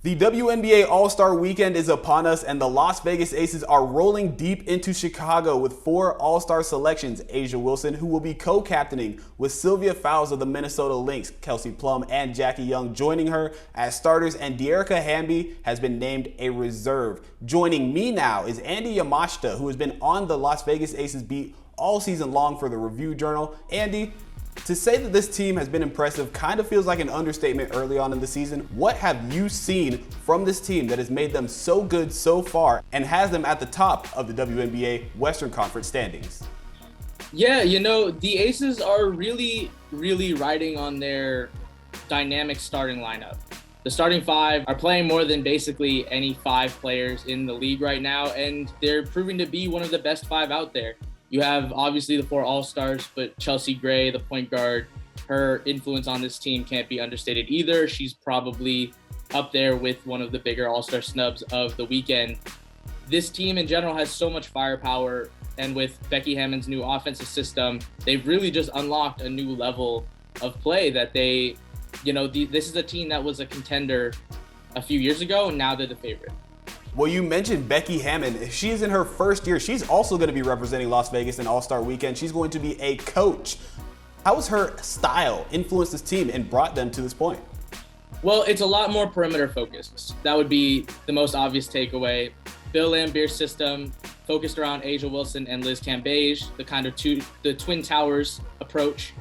The WNBA All-Star weekend is upon us, and the Las Vegas Aces are rolling deep into Chicago with 4 All-Star selections. A'ja Wilson, who will be co-captaining with Sylvia Fowles of the Minnesota Lynx, Kelsey Plum and Jackie Young joining her as starters, and Dearica Hamby has been named a reserve. Joining me now is Andy Yamashita, who has been on the Las Vegas Aces beat all season long for the Review Journal. Andy, to say that this team has been impressive kind of feels like an understatement early on in the season. What have you seen from this team that has made them so good so far and has them at the top of the WNBA Western Conference standings? Yeah, the Aces are really riding on their dynamic starting lineup. The starting 5 are playing more than basically any 5 players in the league right now, and they're proving to be one of the best 5 out there. You have obviously the 4 All-Stars, but Chelsea Gray, the point guard, her influence on this team can't be understated either. She's probably up there with one of the bigger All-Star snubs of the weekend. This team in general has so much firepower, and with Becky Hammon's new offensive system, they've really just unlocked a new level of play that this is a team that was a contender a few years ago, and now they're the favorite. Well, you mentioned Becky Hammon. She's in her first year. She's also going to be representing Las Vegas in All-Star Weekend. She's going to be a coach. How has her style influenced this team and brought them to this point? Well, it's a lot more perimeter focused. That would be the most obvious takeaway. Bill Laimbeer's system focused around A'ja Wilson and Liz Cambage, the kind of the Twin Towers approach,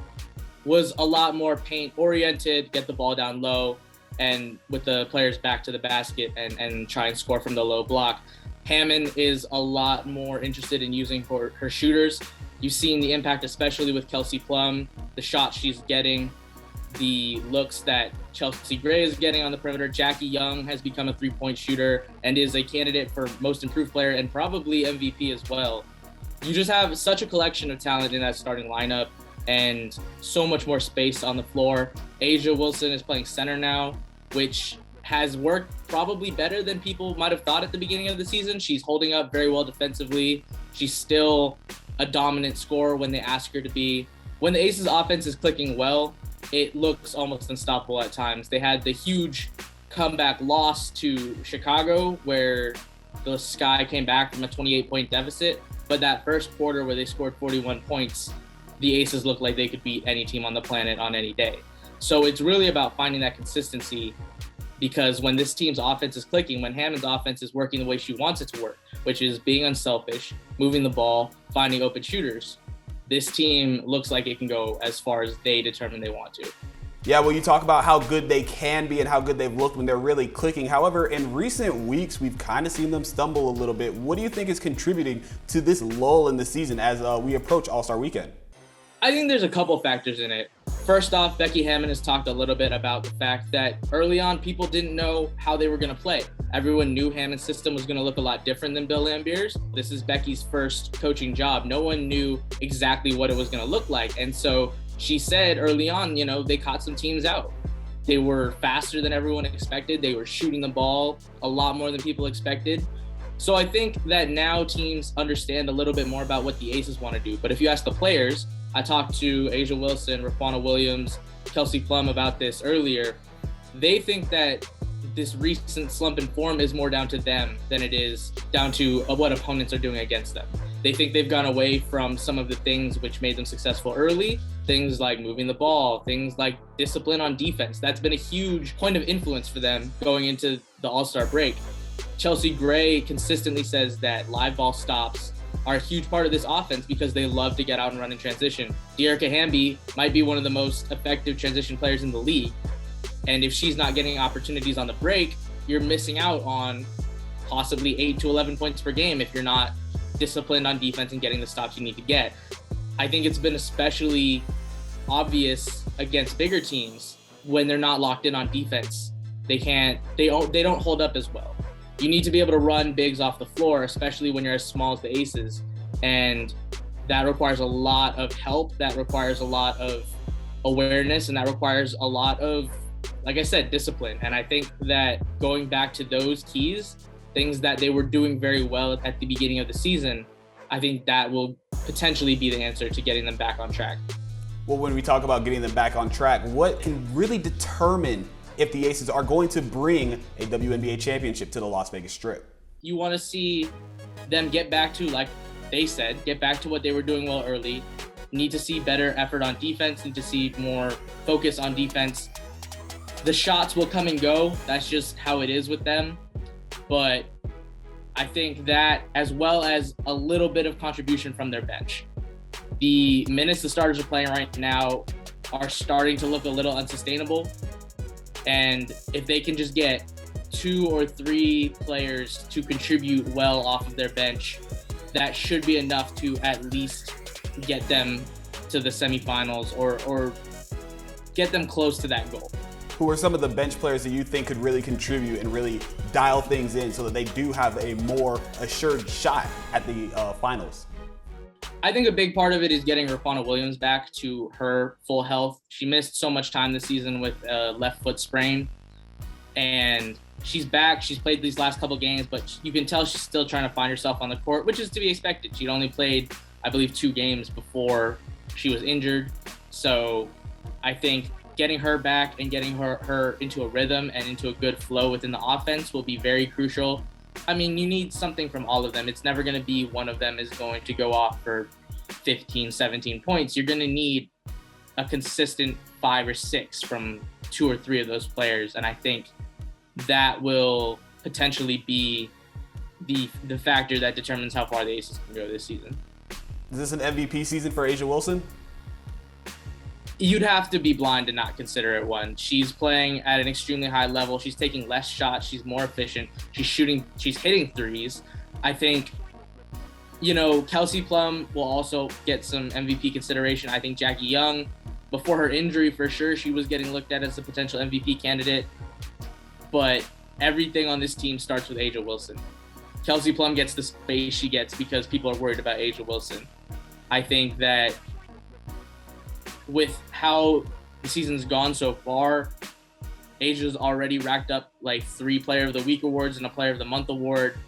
was a lot more paint-oriented, get the ball down low, and with the players back to the basket and try and score from the low block. Hammon is a lot more interested in using her shooters. You've seen the impact, especially with Kelsey Plum, the shots she's getting, the looks that Chelsea Gray is getting on the perimeter. Jackie Young has become a three-point shooter and is a candidate for most improved player and probably MVP as well. You just have such a collection of talent in that starting lineup and so much more space on the floor. A'ja Wilson is playing center now, which has worked probably better than people might have thought at the beginning of the season. She's holding up very well defensively. She's still a dominant scorer when they ask her to be. When the Aces offense is clicking well, it looks almost unstoppable at times. They had the huge comeback loss to Chicago where the Sky came back from a 28-point deficit, but that first quarter where they scored 41 points, the Aces looked like they could beat any team on the planet on any day. So it's really about finding that consistency, because when this team's offense is clicking, when Hammon's offense is working the way she wants it to work, which is being unselfish, moving the ball, finding open shooters, this team looks like it can go as far as they determine they want to. Yeah, well, you talk about how good they can be and how good they've looked when they're really clicking. However, in recent weeks, we've kind of seen them stumble a little bit. What do you think is contributing to this lull in the season as we approach All-Star Weekend? I think there's a couple factors in it. First off, Becky Hammon has talked a little bit about the fact that early on, people didn't know how they were going to play. Everyone knew Hammon's system was going to look a lot different than Bill Laimbeer's. This is Becky's first coaching job. No one knew exactly what it was going to look like. And so she said early on, they caught some teams out. They were faster than everyone expected. They were shooting the ball a lot more than people expected. So I think that now teams understand a little bit more about what the Aces want to do. But if you ask the players, I talked to A'ja Wilson, Raquana Williams, Kelsey Plum about this earlier. They think that this recent slump in form is more down to them than it is down to what opponents are doing against them. They think they've gone away from some of the things which made them successful early, things like moving the ball, things like discipline on defense. That's been a huge point of influence for them going into the All-Star break. Chelsea Gray consistently says that live ball stops are a huge part of this offense because they love to get out and run in transition. Dearica Hamby might be one of the most effective transition players in the league. And if she's not getting opportunities on the break, you're missing out on possibly 8 to 11 points per game if you're not disciplined on defense and getting the stops you need to get. I think it's been especially obvious against bigger teams when they're not locked in on defense. They don't hold up as well. You need to be able to run bigs off the floor, especially when you're as small as the Aces. And that requires a lot of help. That requires a lot of awareness. And that requires a lot of, like I said, discipline. And I think that going back to those keys, things that they were doing very well at the beginning of the season, I think that will potentially be the answer to getting them back on track. Well, when we talk about getting them back on track, what can really determine if the Aces are going to bring a WNBA championship to the Las Vegas Strip. You want to see them get back to, like they said, get back to what they were doing well early. Need to see better effort on defense, need to see more focus on defense. The shots will come and go. That's just how it is with them. But I think that, as well as a little bit of contribution from their bench. The minutes the starters are playing right now are starting to look a little unsustainable. And if they can just get 2 or 3 players to contribute well off of their bench, that should be enough to at least get them to the semifinals or get them close to that goal. Who are some of the bench players that you think could really contribute and really dial things in so that they do have a more assured shot at the finals? I think a big part of it is getting Rafana Williams back to her full health. She missed so much time this season with a left foot sprain, and she's back. She's played these last couple games, but you can tell she's still trying to find herself on the court, which is to be expected. She'd only played, I believe, 2 games before she was injured. So I think getting her back and getting her into a rhythm and into a good flow within the offense will be very crucial. I mean, you need something from all of them. It's never going to be one of them is going to go off for 15, 17 points. You're going to need a consistent 5 or 6 from 2 or 3 of those players. And I think that will potentially be the factor that determines how far the Aces can go this season. Is this an MVP season for A'ja Wilson? You'd have to be blind to not consider it one. She's playing at an extremely high level. She's taking less shots. She's more efficient. She's hitting threes. I think, Kelsey Plum will also get some MVP consideration. I think Jackie Young, before her injury, for sure, she was getting looked at as a potential MVP candidate. But everything on this team starts with A'ja Wilson. Kelsey Plum gets the space she gets because people are worried about A'ja Wilson. I think that with how the season's gone so far, A'ja's already racked up like 3 Player of the Week awards and a Player of the Month award.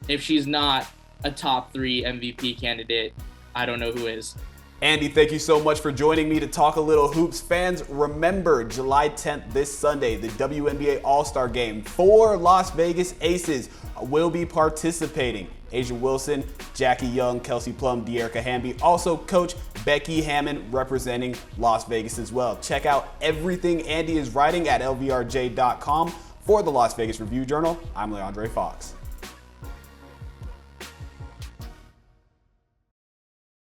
If she's not a top 3 MVP candidate, I don't know who is. Andy, thank you so much for joining me to talk a little hoops. Fans, remember July 10th, this Sunday, the WNBA All-Star game. 4 Las Vegas Aces will be participating. A'ja Wilson, Jackie Young, Kelsey Plum, De'Erica Hamby. Also, Coach Becky Hammon representing Las Vegas as well. Check out everything Andy is writing at lvrj.com. For the Las Vegas Review Journal, I'm Leandre Fox.